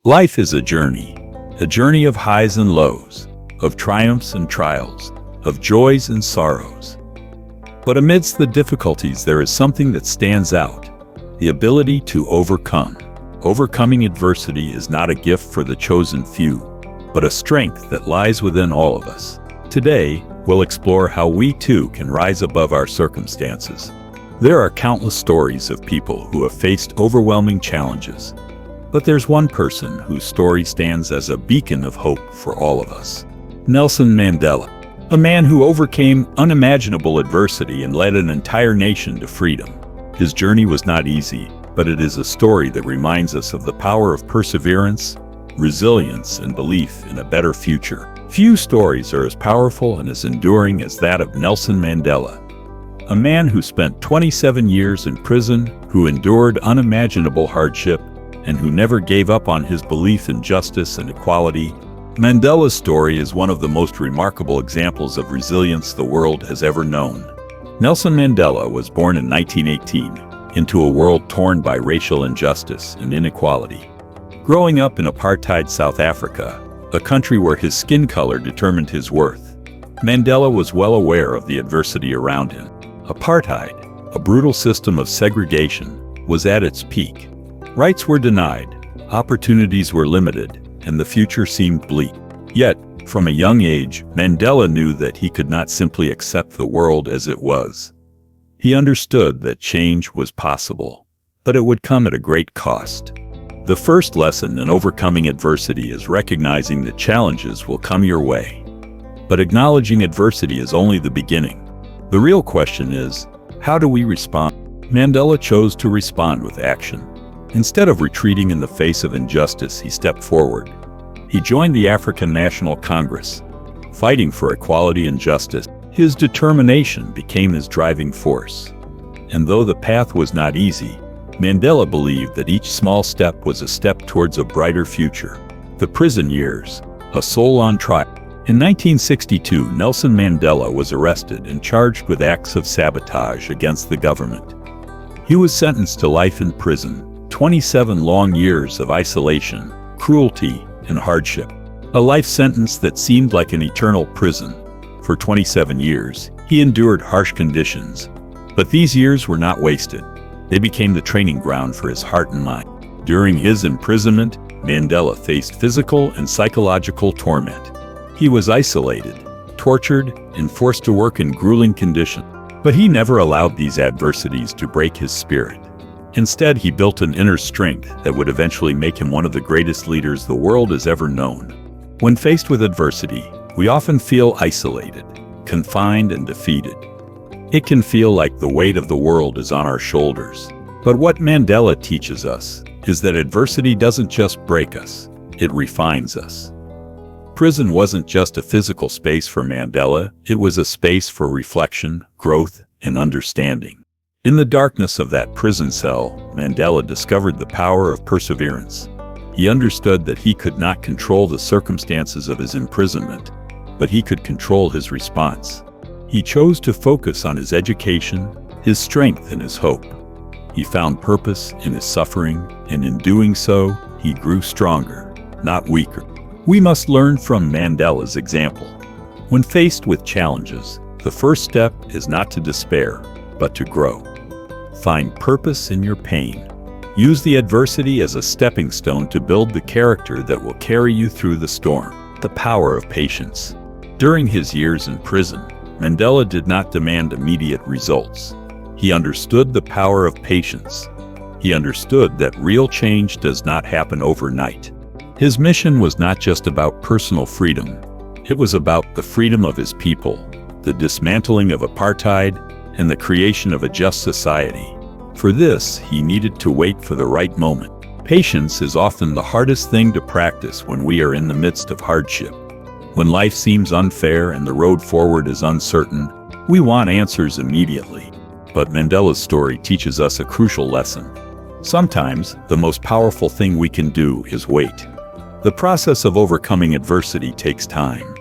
Life is a journey of highs and lows, of triumphs and trials, of joys and sorrows. But amidst the difficulties there is something that stands out, the ability to overcome. Overcoming adversity is not a gift for the chosen few, but a strength that lies within all of us. Today, we'll explore how we too can rise above our circumstances. There are countless stories of people who have faced overwhelming challenges, but there's one person whose story stands as a beacon of hope for all of us. Nelson Mandela, a man who overcame unimaginable adversity and led an entire nation to freedom. His journey was not easy, but it is a story that reminds us of the power of perseverance, resilience, and belief in a better future. Few stories are as powerful and as enduring as that of Nelson Mandela, a man who spent 27 years in prison, who endured unimaginable hardship, and who never gave up on his belief in justice and equality. Mandela's story is one of the most remarkable examples of resilience the world has ever known. Nelson Mandela was born in 1918 into a world torn by racial injustice and inequality. Growing up in apartheid South Africa, a country where his skin color determined his worth, Mandela was well aware of the adversity around him. Apartheid, a brutal system of segregation, was at its peak. Rights were denied, opportunities were limited, and the future seemed bleak. Yet, from a young age, Mandela knew that he could not simply accept the world as it was. He understood that change was possible, but it would come at a great cost. The first lesson in overcoming adversity is recognizing that challenges will come your way. But acknowledging adversity is only the beginning. The real question is, how do we respond? Mandela chose to respond with action. Instead of retreating in the face of injustice, he stepped forward. He joined the African National Congress, fighting for equality and justice. His determination became his driving force. And though the path was not easy, Mandela believed that each small step was a step towards a brighter future. The prison years, a soul on trial. In 1962, Nelson Mandela was arrested and charged with acts of sabotage against the government. He was sentenced to life in prison, 27 long years of isolation, cruelty, and hardship. A life sentence that seemed like an eternal prison. For 27 years, he endured harsh conditions. But these years were not wasted. They became the training ground for his heart and mind. During his imprisonment, Mandela faced physical and psychological torment. He was isolated, tortured, and forced to work in grueling conditions. But he never allowed these adversities to break his spirit. Instead, he built an inner strength that would eventually make him one of the greatest leaders the world has ever known. When faced with adversity, we often feel isolated, confined, and defeated. It can feel like the weight of the world is on our shoulders. But what Mandela teaches us is that adversity doesn't just break us, it refines us. Prison wasn't just a physical space for Mandela, it was a space for reflection, growth, and understanding. In the darkness of that prison cell, Mandela discovered the power of perseverance. He understood that he could not control the circumstances of his imprisonment, but he could control his response. He chose to focus on his education, his strength, and his hope. He found purpose in his suffering, and in doing so, he grew stronger, not weaker. We must learn from Mandela's example. When faced with challenges, the first step is not to despair, but to grow. Find purpose in your pain. Use the adversity as a stepping stone to build the character that will carry you through the storm. The power of patience. During his years in prison, Mandela did not demand immediate results. He understood the power of patience. He understood that real change does not happen overnight. His mission was not just about personal freedom. It was about the freedom of his people, the dismantling of apartheid, and the creation of a just society. For this, he needed to wait for the right moment. Patience is often the hardest thing to practice when we are in the midst of hardship. When life seems unfair and the road forward is uncertain, we want answers immediately. But Mandela's story teaches us a crucial lesson. Sometimes, the most powerful thing we can do is wait. The process of overcoming adversity takes time.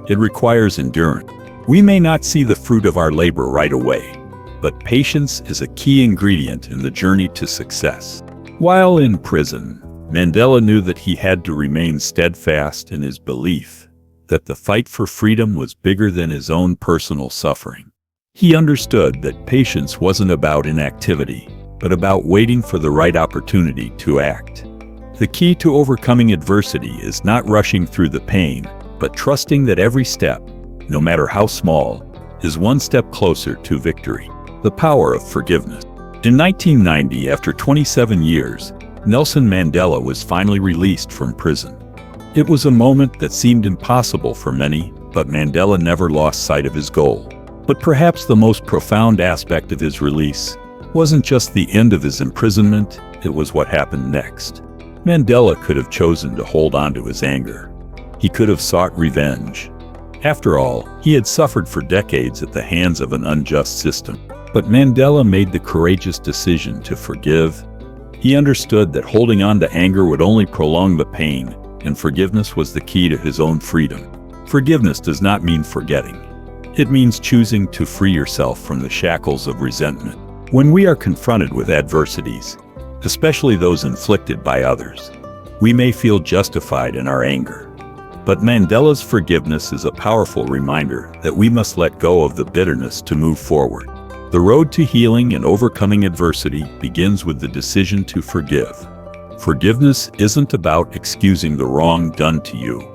It requires endurance. We may not see the fruit of our labor right away, but patience is a key ingredient in the journey to success. While in prison, Mandela knew that he had to remain steadfast in his belief that the fight for freedom was bigger than his own personal suffering. He understood that patience wasn't about inactivity, but about waiting for the right opportunity to act. The key to overcoming adversity is not rushing through the pain, but trusting that every step, no matter how small, is one step closer to victory. The power of forgiveness. In 1990, after 27 years, Nelson Mandela was finally released from prison. It was a moment that seemed impossible for many, but Mandela never lost sight of his goal. But perhaps the most profound aspect of his release wasn't just the end of his imprisonment, it was what happened next. Mandela could have chosen to hold on to his anger. He could have sought revenge. After all, he had suffered for decades at the hands of an unjust system. But Mandela made the courageous decision to forgive. He understood that holding on to anger would only prolong the pain, and forgiveness was the key to his own freedom. Forgiveness does not mean forgetting. It means choosing to free yourself from the shackles of resentment. When we are confronted with adversities, especially those inflicted by others, we may feel justified in our anger. But Mandela's forgiveness is a powerful reminder that we must let go of the bitterness to move forward. The road to healing and overcoming adversity begins with the decision to forgive. Forgiveness isn't about excusing the wrong done to you.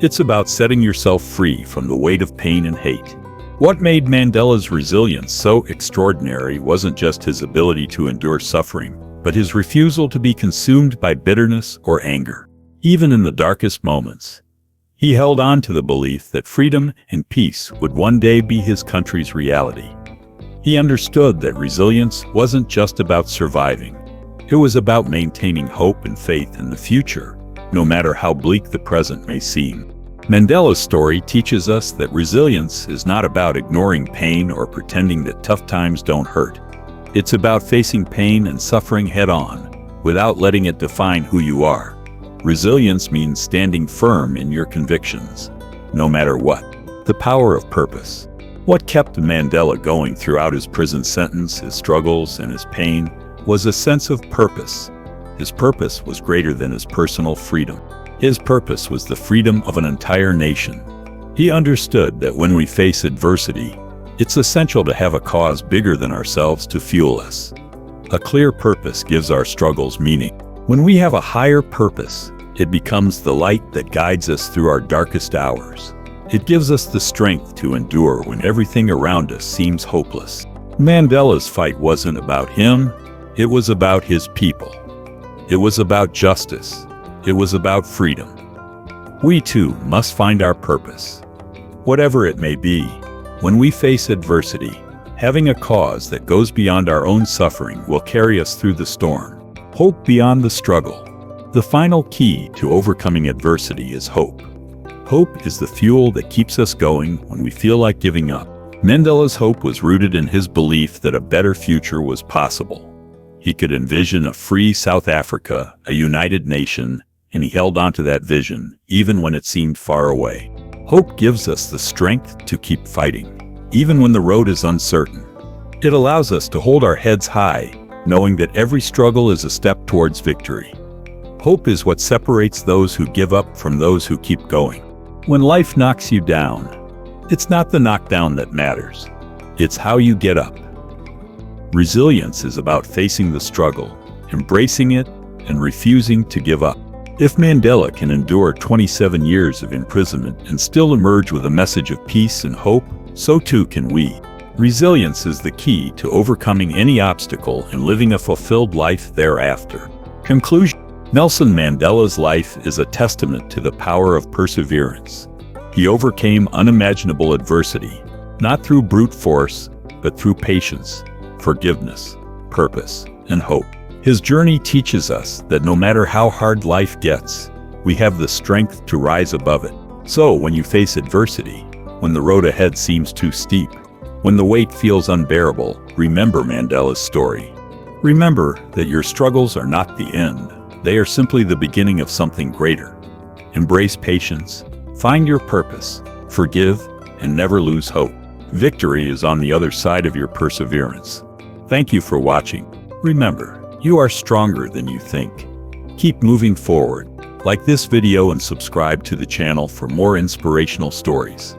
It's about setting yourself free from the weight of pain and hate. What made Mandela's resilience so extraordinary wasn't just his ability to endure suffering, but his refusal to be consumed by bitterness or anger. Even in the darkest moments, he held on to the belief that freedom and peace would one day be his country's reality. He understood that resilience wasn't just about surviving. It was about maintaining hope and faith in the future, no matter how bleak the present may seem. Mandela's story teaches us that resilience is not about ignoring pain or pretending that tough times don't hurt. It's about facing pain and suffering head-on, without letting it define who you are. Resilience means standing firm in your convictions, no matter what. The power of purpose. What kept Mandela going throughout his prison sentence, his struggles, and his pain was a sense of purpose. His purpose was greater than his personal freedom. His purpose was the freedom of an entire nation. He understood that when we face adversity, it's essential to have a cause bigger than ourselves to fuel us. A clear purpose gives our struggles meaning. When we have a higher purpose, it becomes the light that guides us through our darkest hours. It gives us the strength to endure when everything around us seems hopeless. Mandela's fight wasn't about him, it was about his people. It was about justice. It was about freedom. We too must find our purpose. Whatever it may be, when we face adversity, having a cause that goes beyond our own suffering will carry us through the storm. Hope beyond the struggle. The final key to overcoming adversity is hope. Hope is the fuel that keeps us going when we feel like giving up. Mandela's hope was rooted in his belief that a better future was possible. He could envision a free South Africa, a united nation, and he held on to that vision, even when it seemed far away. Hope gives us the strength to keep fighting, even when the road is uncertain. It allows us to hold our heads high, knowing that every struggle is a step towards victory. Hope is what separates those who give up from those who keep going. When life knocks you down, it's not the knockdown that matters. It's how you get up. Resilience is about facing the struggle, embracing it, and refusing to give up. If Mandela can endure 27 years of imprisonment and still emerge with a message of peace and hope, so too can we. Resilience is the key to overcoming any obstacle and living a fulfilled life thereafter. Conclusion. Nelson Mandela's life is a testament to the power of perseverance. He overcame unimaginable adversity, not through brute force, but through patience, forgiveness, purpose, and hope. His journey teaches us that no matter how hard life gets, we have the strength to rise above it. So when you face adversity, when the road ahead seems too steep, when the weight feels unbearable, remember Mandela's story. Remember that your struggles are not the end. They are simply the beginning of something greater. Embrace patience, find your purpose, forgive, and never lose hope. Victory is on the other side of your perseverance. Thank you for watching. Remember, you are stronger than you think. Keep moving forward. Like this video and subscribe to the channel for more inspirational stories.